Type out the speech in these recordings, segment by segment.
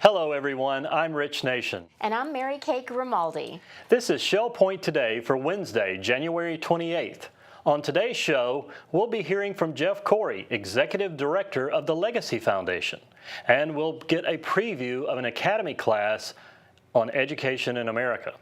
Hello everyone, I'm Rich Nation. And I'm Mary Kay Grimaldi. This is Shell Point Today for Wednesday, January 28th. On today's show, we'll be hearing from Jeff Cory, Executive Director of the Legacy Foundation, and we'll get a preview of an academy class on education in America.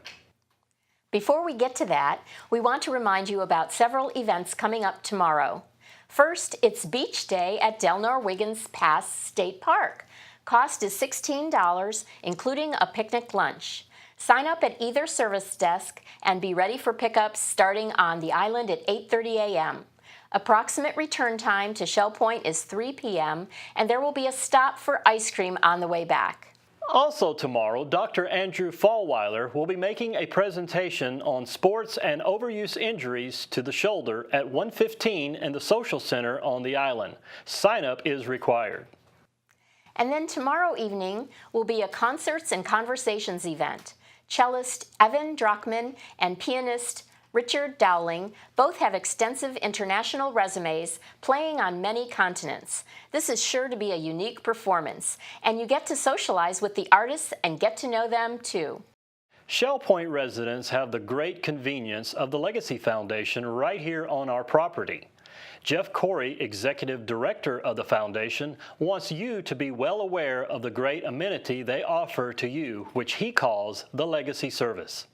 Before we get to that, we want to remind you about several events coming up tomorrow. First, it's Beach Day at Delnor Wiggins Pass State Park. Cost is $16, including a picnic lunch. Sign up at either service desk and be ready for pickups starting on the island at 8:30 a.m. Approximate return time to Shell Point is 3 p.m., and there will be a stop for ice cream on the way back. Also tomorrow, Dr. Andrew Fallweiler will be making a presentation on sports and overuse injuries to the shoulder at 1:15 in the Social Center on the island. Sign up is required. And then tomorrow evening will be a concerts and conversations event. Cellist Evan Druckmann and pianist Richard Dowling both have extensive international resumes playing on many continents. This is sure to be a unique performance, and you get to socialize with the artists and get to know them too. Shell Point residents have the great convenience of the Legacy Foundation right here on our property. Jeff Cory, Executive Director of the Foundation, wants you to be well aware of the great amenity they offer to you, which he calls the Legacy Service.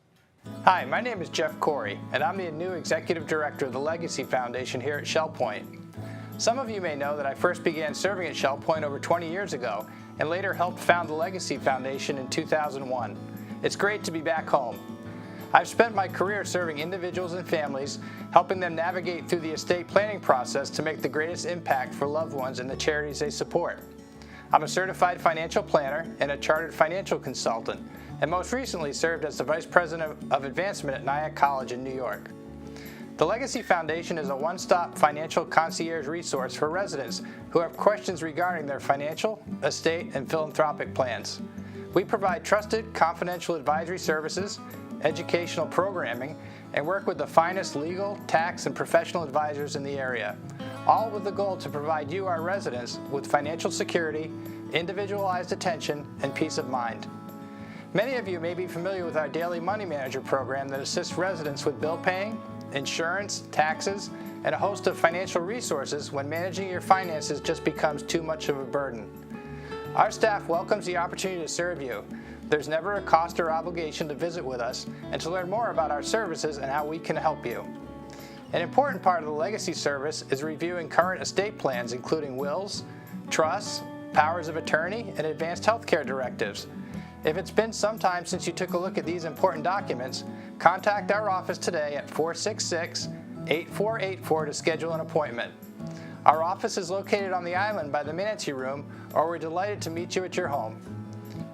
Hi, my name is Jeff Cory, and I'm the new Executive Director of the Legacy Foundation here at Shell Point. Some of you may know that I first began serving at Shell Point over 20 years ago, and later helped found the Legacy Foundation in 2001. It's great to be back home. I've spent my career serving individuals and families, helping them navigate through the estate planning process to make the greatest impact for loved ones and the charities they support. I'm a certified financial planner and a chartered financial consultant, and most recently served as the Vice President of Advancement at Nyack College in New York. The Legacy Foundation is a one-stop financial concierge resource for residents who have questions regarding their financial, estate, and philanthropic plans. We provide trusted, confidential advisory services, educational programming, and work with the finest legal, tax, and professional advisors in the area, all with the goal to provide you, our residents, with financial security, individualized attention, and peace of mind. Many of you may be familiar with our Daily Money Manager program that assists residents with bill paying, insurance, taxes, and a host of financial resources when managing your finances just becomes too much of a burden. Our staff welcomes the opportunity to serve you. There's never a cost or obligation to visit with us and to learn more about our services and how we can help you. An important part of the Legacy Service is reviewing current estate plans, including wills, trusts, powers of attorney, and advanced healthcare directives. If it's been some time since you took a look at these important documents, contact our office today at 466-8484 to schedule an appointment. Our office is located on the island by the Manatee Room, or we're delighted to meet you at your home.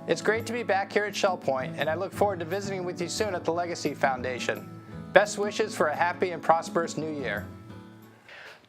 It's great to be back here at Shell Point, and I look forward to visiting with you soon at the Legacy Foundation. Best wishes for a happy and prosperous new year.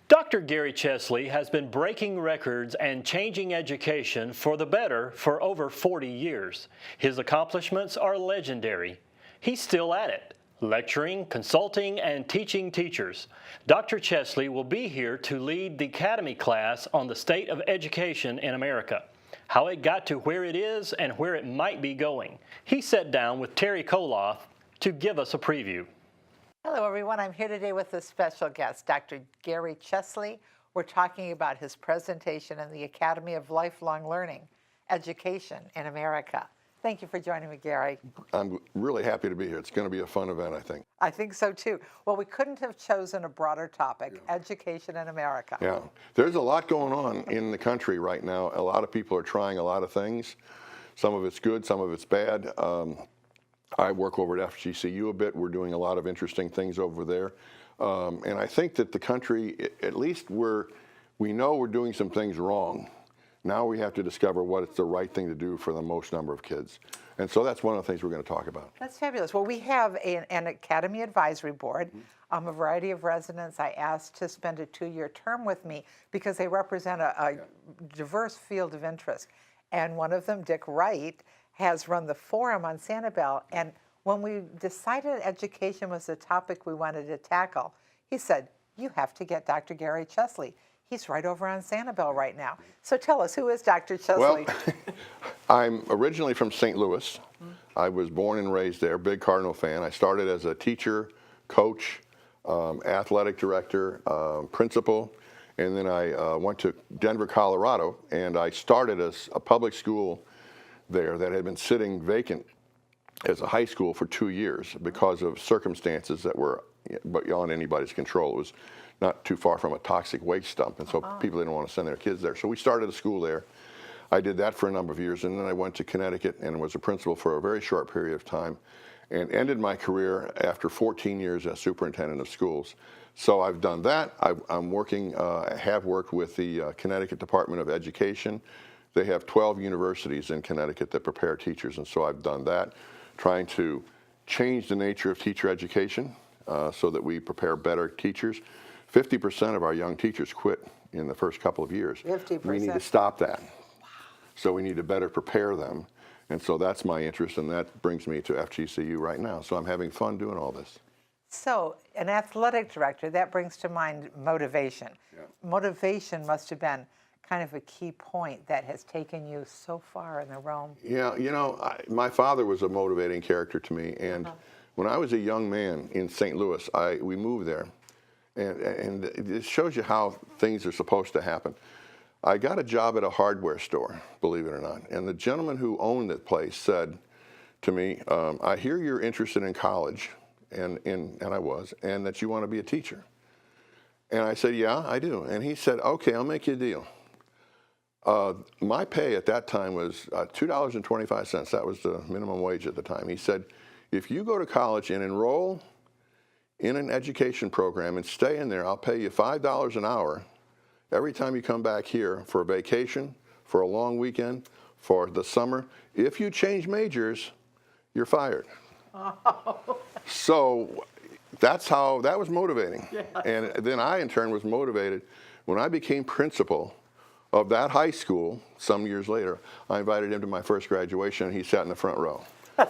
Dr. Gary Chesley has been breaking records and changing education for the better for over 40 years. His accomplishments are legendary. He's still at it, lecturing, consulting, and teaching teachers. Dr. Chesley will be here to lead the Academy class on the state of education in America, how it got to where it is and where it might be going. He sat down with Terry Koloff to give us a preview. Hello everyone, I'm here today with a special guest, Dr. Gary Chesley. We're talking about his presentation in the Academy of Lifelong Learning, Education in America. Thank you for joining me, Gary. I'm really happy to be here. It's going to be a fun event, I think. I think so too. Well, we couldn't have chosen a broader topic, education in America. Yeah, there's a lot going on in the country right now. A lot of people are trying a lot of things. Some of it's good, some of it's bad. I work over at FGCU a bit. We're doing a lot of interesting things over there. And I think that the country, at least we know we're doing some things wrong. Now we have to discover what is the right thing to do for the most number of kids. And so that's one of the things we're going to talk about. That's fabulous. Well, we have an Academy Advisory Board, a variety of residents I asked to spend a 2-year term with me because they represent a diverse field of interest. And one of them, Dick Wright, has run the forum on Sanibel. And when we decided education was the topic we wanted to tackle, he said, you have to get Dr. Gary Chesley. He's right over on Sanibel right now. So tell us, who is Dr. Chesley? Well, I'm originally from St. Louis. I was born and raised there, big Cardinal fan. I started as a teacher, coach, athletic director, principal, and then I went to Denver, Colorado, and I started as a public school there that had been sitting vacant as a high school for 2 years because of circumstances that were beyond anybody's control. It was not too far from a toxic waste dump, and so people didn't want to send their kids there. So we started a school there. I did that for a number of years, and then I went to Connecticut and was a principal for a very short period of time and ended my career after 14 years as superintendent of schools. So I've done that. I'm working, have worked with the Connecticut Department of Education. They have 12 universities in Connecticut that prepare teachers, and so I've done that, trying to change the nature of teacher education so that we prepare better teachers. 50% of our young teachers quit in the first couple of years. 50%. We need to stop that. So we need to better prepare them. And so that's my interest, and that brings me to FGCU right now. So I'm having fun doing all this. So an athletic director, that brings to mind motivation. Yeah. Motivation must have been kind of a key point that has taken you so far in the realm. Yeah, you know, my father was a motivating character to me. And when I was a young man in St. Louis, we moved there. And it shows you how things are supposed to happen. I got a job at a hardware store, believe it or not. And the gentleman who owned the place said to me, I hear you're interested in college, and I was, and that you want to be a teacher. And I said, yeah, I do. And he said, okay, I'll make you a deal. My pay at that time was $2.25. That was the minimum wage at the time. He said, if you go to college and enroll in an education program and stay in there, I'll pay you $5 an hour every time you come back here for a vacation, for a long weekend, for the summer. If you change majors, you're fired. Oh. So that was motivating. Yes. And then I, in turn, was motivated when I became principal of that high school some years later. I invited him to my first graduation, and he sat in the front row.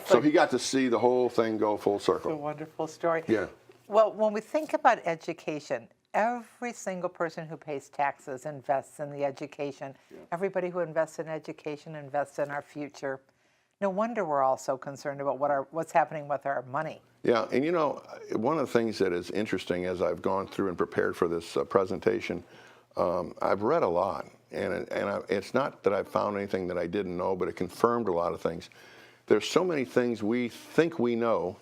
So he got to see the whole thing go full circle. It's a wonderful story. Yeah. Well, when we think about education, every single person who pays taxes invests in the education. Yeah. Everybody who invests in education invests in our future. No wonder we're all so concerned about what's happening with our money. Yeah, and you know, one of the things that is interesting as I've gone through and prepared for this presentation, I've read a lot. And it's not that I've found anything that I didn't know, but it confirmed a lot of things. There's so many things we think we know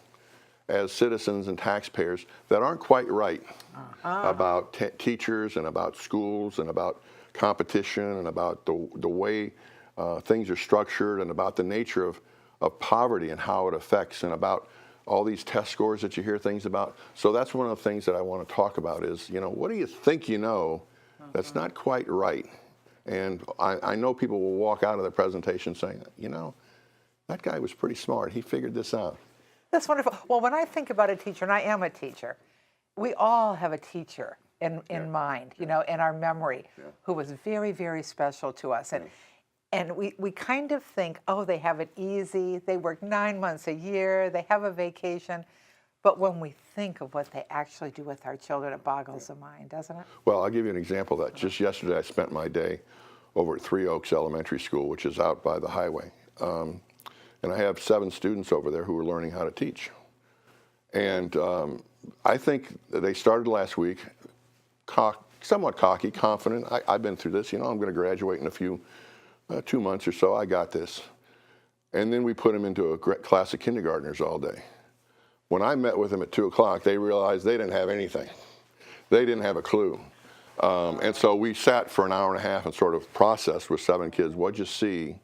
as citizens and taxpayers that aren't quite right about teachers and about schools and about competition and about the way things are structured and about the nature of poverty and how it affects and about all these test scores that you hear things about. So that's one of the things that I want to talk about is, you know, what do you think you know that's not quite right? And I know people will walk out of the presentation saying, you know, that guy was pretty smart. He figured this out. That's wonderful. Well, when I think about a teacher, and I am a teacher, we all have a teacher in mind, you know, in our memory, who was very, very special to us. And we kind of think, oh, they have it easy. They work 9 months a year. They have a vacation. But when we think of what they actually do with our children, it boggles the mind, doesn't it? Well, I'll give you an example of that. Just yesterday, I spent my day over at Three Oaks Elementary School, which is out by the highway. And I have 7 students over there who are learning how to teach. And I think they started last week, somewhat cocky, confident. I've been through this. You know, I'm going to graduate in a few, 2 months or so. I got this. And then we put them into a class of kindergartners all day. When I met with them at 2 o'clock, they realized they didn't have anything. They didn't have a clue. And so we sat for an hour and a half and sort of processed with 7 kids, what'd you see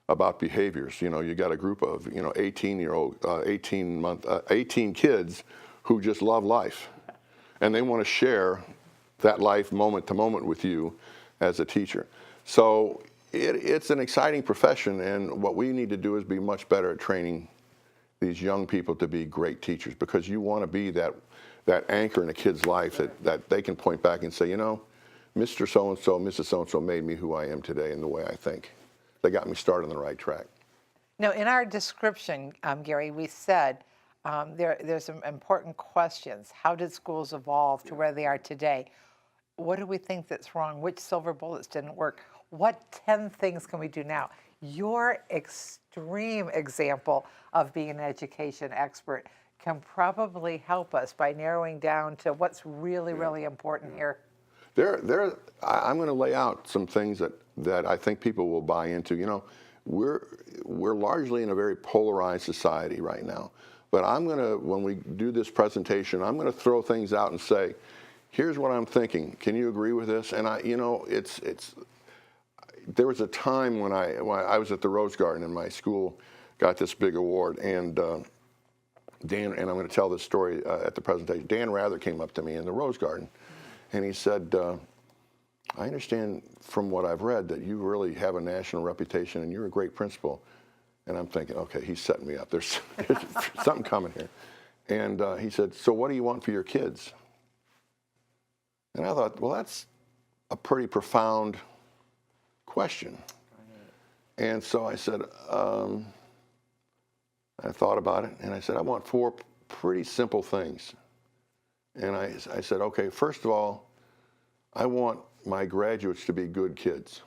about behaviors? You know, you got a group of, you know, 18 kids who just love life. And they want to share that life moment to moment with you as a teacher. So it's an exciting profession, and what we need to do is be much better at training these young people to be great teachers, because you want to be that anchor in a kid's life that they can point back and say, you know, Mr. So-and-so, Mrs. So-and-so made me who I am today in the way I think. They got me started on the right track. Now, in our description, Gary, we said there's some important questions. How did schools evolve to where they are today? what do we think that's wrong? Which silver bullets didn't work? What 10 things can we do now? Your extreme example of being an education expert can probably help us by narrowing down to what's really, really important here. I'm going to lay out some things that I think people will buy into. You know, we're largely in a very polarized society right now. But when we do this presentation, I'm going to throw things out and say, here's what I'm thinking. Can you agree with this? And there was a time when I was at the Rose Garden and my school got this big award, and Dan, and I'm going to tell this story at the presentation. Dan Rather came up to me in the Rose Garden, and he said, I understand from what I've read that you really have a national reputation and you're a great principal. And I'm thinking, okay, he's setting me up. There's something coming here. And he said, so what do you want for your kids? And I thought, well, that's a pretty profound question. And so I said, I thought about it, and I said, I want 4 pretty simple things. And I said, okay, first of all, I want my graduates to be good kids,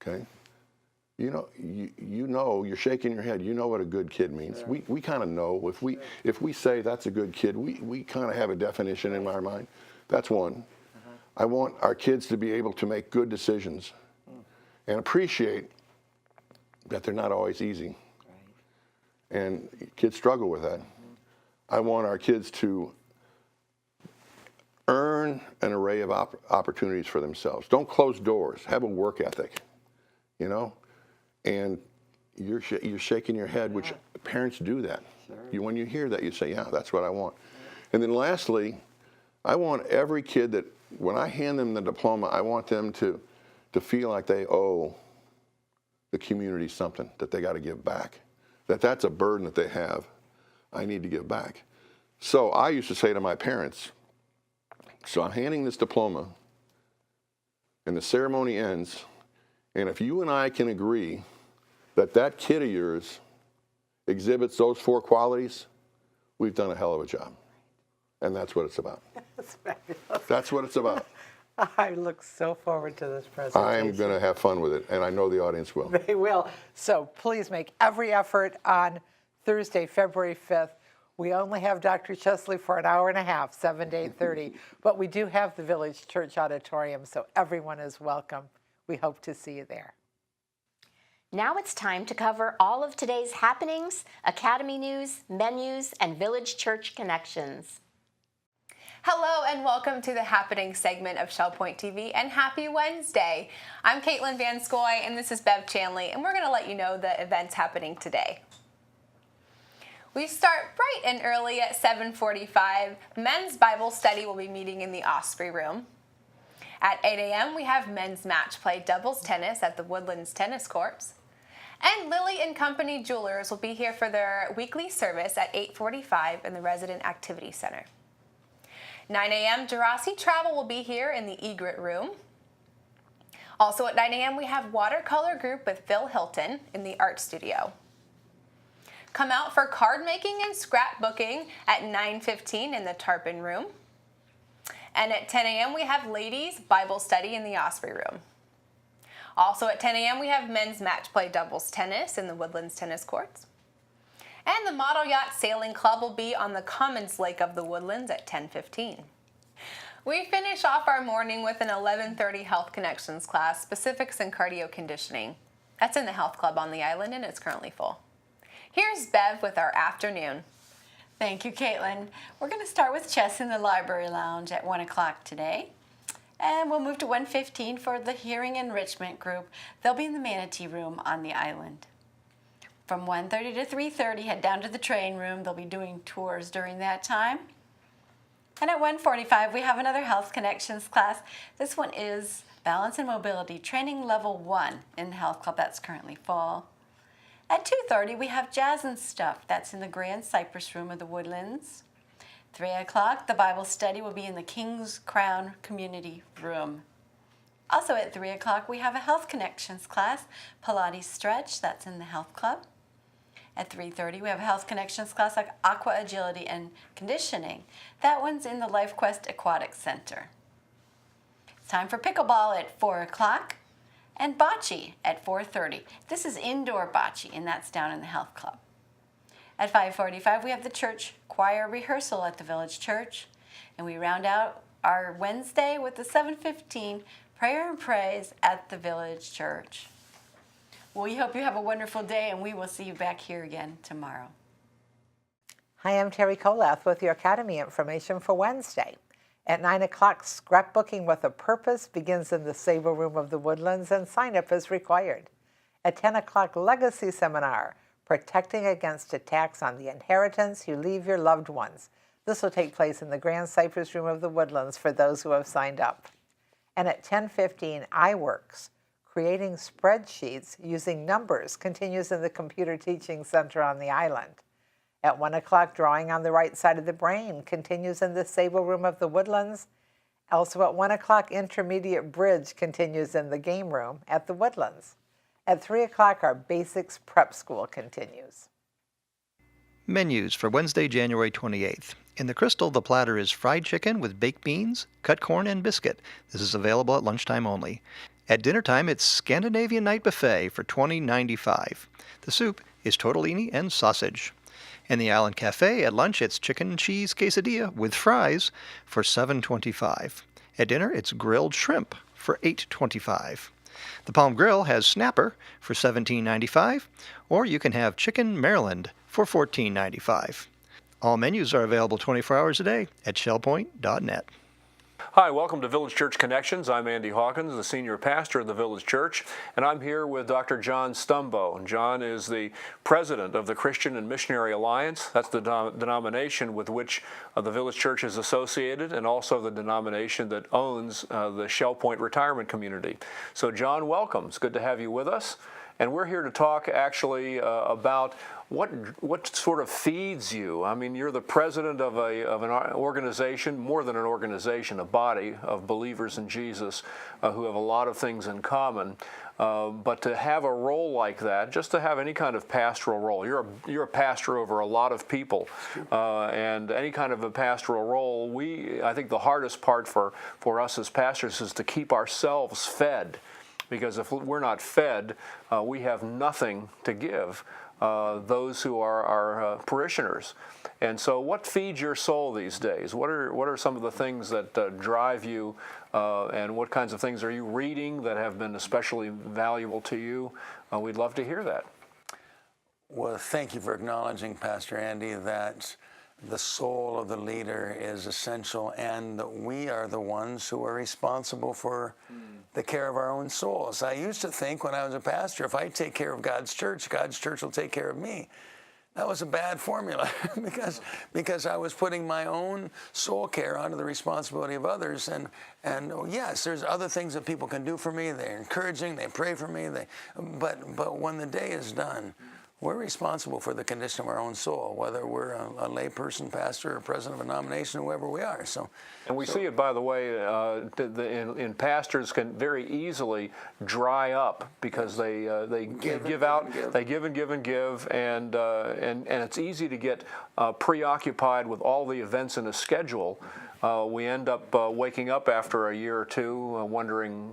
okay? You know, you're shaking your head. You know what a good kid means. Yeah. We kind of know. If we say that's a good kid, we kind of have a definition in our mind. That's one. I want our kids to be able to make good decisions and appreciate that they're not always easy. Right. And kids struggle with that. I want our kids to earn an array of opportunities for themselves. Don't close doors. Have a work ethic, you know? And you're shaking your head, which parents do that. Sure. When you hear that, you say, yeah, that's what I want. And then lastly, I want every kid that, when I hand them the diploma, I want them to feel like they owe the community something, that they got to give back, that's a burden that they have. I need to give back. So I used to say to my parents, so I'm handing this diploma, and the ceremony ends, and if you and I can agree that kid of yours exhibits those 4 qualities, we've done a hell of a job. And that's what it's about. That's fabulous. That's what it's about. I look so forward to this presentation. I am going to have fun with it, and I know the audience will. They will. So please make every effort on Thursday, February 5th. We only have Dr. Chesley for an hour and a half, 7 to 8:30, but we do have the Village Church Auditorium, so everyone is welcome. We hope to see you there. Now it's time to cover all of today's happenings, Academy news, menus, and Village Church connections. Hello and welcome to the Happening segment of Shell Point TV, and happy Wednesday. I'm Caitlin Van Scoy and this is Bev Chanley, and we're going to let you know the events happening today. We start bright and early at 7:45. Men's Bible study will be meeting in the Osprey Room. At 8 a.m. we have men's match play doubles tennis at the Woodlands Tennis Courts. And Lily & Company Jewelers will be here for their weekly service at 8:45 in the Resident Activity Center. 9 a.m. Jurassic Travel will be here in the Egret Room. Also at 9 a.m. we have Watercolor Group with Phil Hilton in the Art Studio. Come out for card making and scrapbooking at 9:15 in the Tarpon Room. And at 10 a.m. we have Ladies Bible Study in the Osprey Room. Also at 10 a.m. we have men's match play doubles tennis in the Woodlands Tennis Courts. And the Model Yacht Sailing Club will be on the Commons Lake of the Woodlands at 10:15. We finish off our morning with an 11:30 Health Connections class, Specifics in Cardio Conditioning. That's in the Health Club on the island and it's currently full. Here's Bev with our afternoon. Thank you, Caitlin. We're going to start with chess in the Library Lounge at 1 o'clock today. And we'll move to 1:15 for the Hearing Enrichment Group. They'll be in the Manatee Room on the island. From 1:30 to 3:30, head down to the Train Room. They'll be doing tours during that time. And at 1:45, we have another Health Connections class. This one is Balance and Mobility Training Level 1 in the Health Club. That's currently full. At 2:30, we have Jazz and Stuff. That's in the Grand Cypress Room of the Woodlands. 3 o'clock, the Bible study will be in the King's Crown Community Room. Also at 3 o'clock, we have a Health Connections class, Pilates Stretch. That's in the Health Club. At 3:30, we have a Health Connections class like Aqua Agility and Conditioning. That one's in the LifeQuest Aquatic Center. time for pickleball at 4 o'clock and bocce at 4:30. This is indoor bocce, and that's down in the health club. At 5:45, we have the church choir rehearsal at the village church, and we round out our Wednesday with the 7:15 prayer and praise at the village church. We hope you have a wonderful day, and we will see you back here again tomorrow. Hi, I'm Terry Kolath with your Academy information for Wednesday. At 9 o'clock, Scrapbooking with a Purpose begins in the Sable Room of the Woodlands, and sign-up is required. At 10 o'clock, Legacy Seminar, Protecting Against Attacks on the Inheritance You Leave Your Loved Ones. This will take place in the Grand Cypress Room of the Woodlands for those who have signed up. And at 10:15, iWorks, Creating Spreadsheets Using Numbers, continues in the Computer Teaching Center on the island. At 1 o'clock, Drawing on the Right Side of the Brain continues in the Sable Room of the Woodlands. Also at 1 o'clock, Intermediate Bridge continues in the Game Room at the Woodlands. At 3 o'clock, our Basics Prep School continues. Menus for Wednesday, January 28th. In the Crystal, the platter is fried chicken with baked beans, cut corn, and biscuit. This is available at lunchtime only. At dinner time, it's Scandinavian Night Buffet for $20.95. The soup is tortellini and sausage. In the Island Cafe, at lunch, it's chicken and cheese quesadilla with fries for $7.25. At dinner, it's grilled shrimp for $8.25. The Palm Grill has snapper for $17.95, or you can have chicken Maryland for $14.95. All menus are available 24 hours a day at shellpoint.net. Hi, welcome to Village Church Connections. I'm Andy Hawkins, the senior pastor of the Village Church, and I'm here with Dr. John Stumbo. And John is the president of the Christian and Missionary Alliance. That's the denomination with which the Village Church is associated, and also the denomination that owns the Shell Point Retirement Community. So John, welcome. It's good to have you with us. And we're here to talk actually about what sort of feeds you. I mean, you're the president of an organization, more than an organization, a body of believers in Jesus who have a lot of things in common. But to have a role like that, just to have any kind of pastoral role, you're a pastor over a lot of people, and any kind of a pastoral role, I think the hardest part for us as pastors is to keep ourselves fed. Because if we're not fed, we have nothing to give those who are our parishioners. And so what feeds your soul these days? What are some of the things that drive you, and what kinds of things are you reading that have been especially valuable to you? We'd love to hear that. Well, thank you for acknowledging, Pastor Andy, that the soul of the leader is essential, and that we are the ones who are responsible for the care of our own souls. I used to think when I was a pastor, if I take care of God's church will take care of me. That was a bad formula because I was putting my own soul care onto the responsibility of others. And yes, there's other things that people can do for me. They're encouraging, they pray for me. But when the day is done, we're responsible for the condition of our own soul, whether we're a lay person, pastor, or president of a denomination, whoever we are. And we see it, by the way, in pastors can very easily dry up because they give out, they give and give and give, and it's easy to get preoccupied with all the events in a schedule. We end up waking up after a year or two wondering,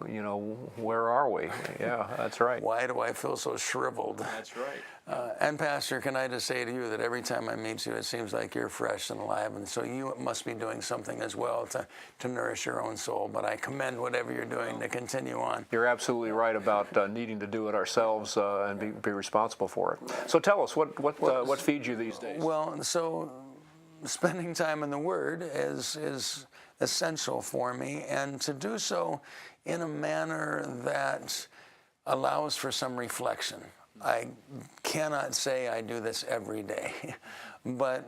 where are we? Yeah, that's right. Why do I feel so shriveled? That's right. And Pastor, can I just say to you that every time I meet you, it seems like you're fresh and alive, and so you must be doing something as well to nourish your own soul. But I commend whatever you're doing to continue on. You're absolutely right about needing to do it ourselves and be responsible for it. So tell us, what feeds you these days? Well, so spending time in the Word is essential for me, and to do so in a manner that allows for some reflection. I cannot say I do this every day, but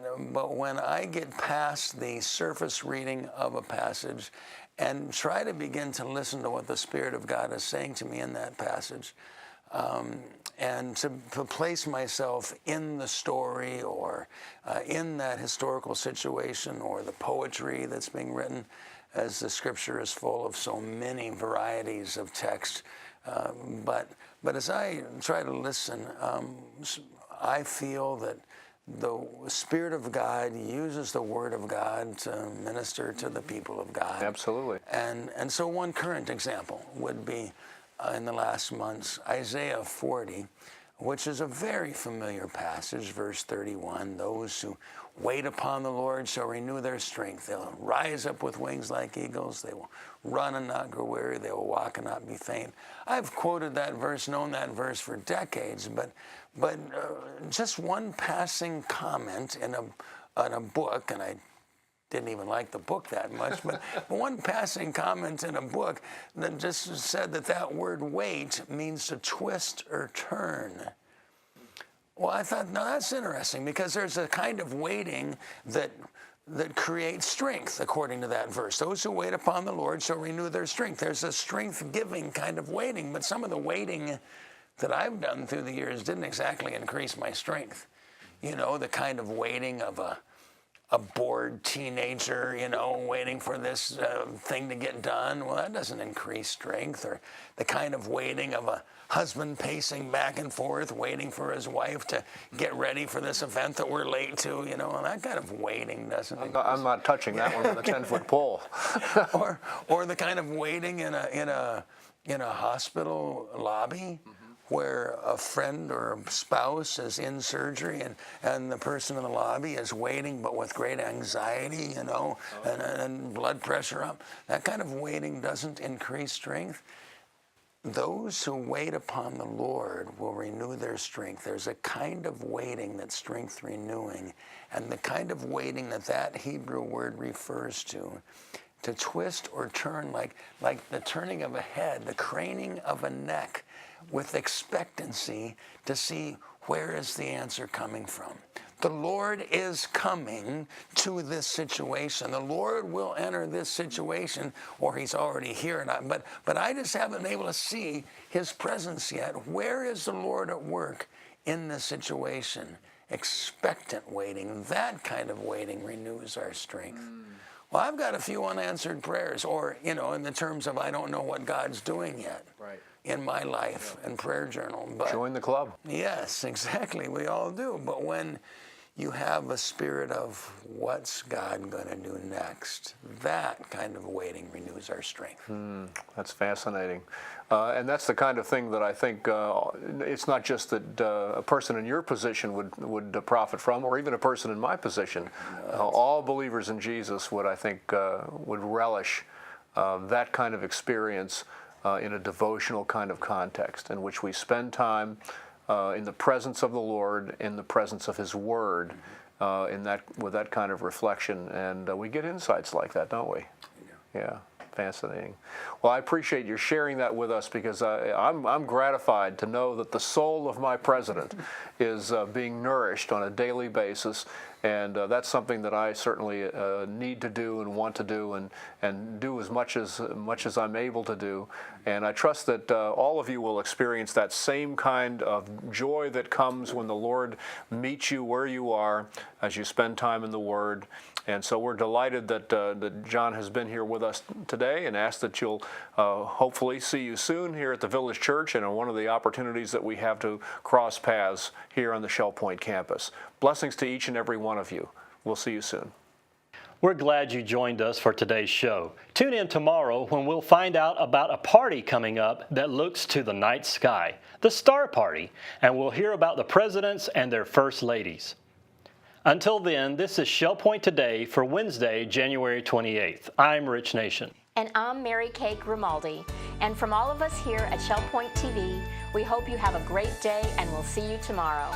when I get past the surface reading of a passage and try to begin to listen to what the Spirit of God is saying to me in that passage, and to place myself in the story or in that historical situation or the poetry that's being written, as the Scripture is full of so many varieties of text. But as I try to listen, I feel the Spirit of God uses the Word of God to minister to the people of God. Absolutely. And so one current example would be in the last months, Isaiah 40, which is a very familiar passage, verse 31. Those who wait upon the Lord shall renew their strength. They'll rise up with wings like eagles. They will run and not grow weary. They will walk and not be faint. I've quoted that verse, known that verse for decades, but just one passing comment in a book, and I didn't even like the book that much, but one passing comment in a book that just said that word wait means to twist or turn. Well, I thought, now that's interesting, because there's a kind of waiting that creates strength, according to that verse. Those who wait upon the Lord shall renew their strength. There's a strength-giving kind of waiting, but some of the waiting that I've done through the years didn't exactly increase my strength. You know, the kind of waiting of a bored teenager, you know, waiting for this thing to get done. Well, that doesn't increase strength. Or the kind of waiting of a husband pacing back and forth, waiting for his wife to get ready for this event that we're late to, you know, and that kind of waiting doesn't increase. I'm not touching that one with a 10-foot pole. or the kind of waiting in a hospital lobby, where a friend or a spouse is in surgery and the person in the lobby is waiting, but with great anxiety, you know, and blood pressure up. That kind of waiting doesn't increase strength. Those who wait upon the Lord will renew their strength. There's a kind of waiting that's strength renewing, and the kind of waiting that Hebrew word refers to twist or turn, like the turning of a head, the craning of a neck, with expectancy to see where is the answer coming from. The Lord is coming to this situation. The Lord will enter this situation, or he's already here. But I just haven't been able to see his presence yet. Where is the Lord at work in this situation? Expectant waiting, that kind of waiting renews our strength. Well, I've got a few unanswered prayers, or, you know, in the terms of I don't know what God's doing yet. Right. In my life and prayer journal. But join the club. Yes, exactly. We all do. But when you have a spirit of what's God going to do next, that kind of waiting renews our strength. That's fascinating. And that's the kind of thing that I think it's not just that a person in your position would profit from, or even a person in my position. All believers in Jesus would, I think, would relish that kind of experience in a devotional kind of context in which we spend time in the presence of the Lord, in the presence of His Word, with that kind of reflection, and we get insights like that, don't we? Yeah, fascinating. Well, I appreciate you sharing that with us, because I'm gratified to know that the soul of my president is being nourished on a daily basis, and that's something that I certainly need to do and want to do, and do as much as I'm able to do. And I trust that all of you will experience that same kind of joy that comes when the Lord meets you where you are as you spend time in the Word. And so we're delighted that John has been here with us today, and ask that you'll hopefully see you soon here at the Village Church, and on one of the opportunities that we have to cross paths here on the Shell Point campus. Blessings to each and every one of you. We'll see you soon. We're glad you joined us for today's show. Tune in tomorrow when we'll find out about a party coming up that looks to the night sky, the Star Party, and we'll hear about the presidents and their first ladies. Until then, this is Shell Point Today for Wednesday, January 28th. I'm Rich Nation. And I'm Mary Kay Grimaldi. And from all of us here at Shell Point TV, we hope you have a great day, and we'll see you tomorrow.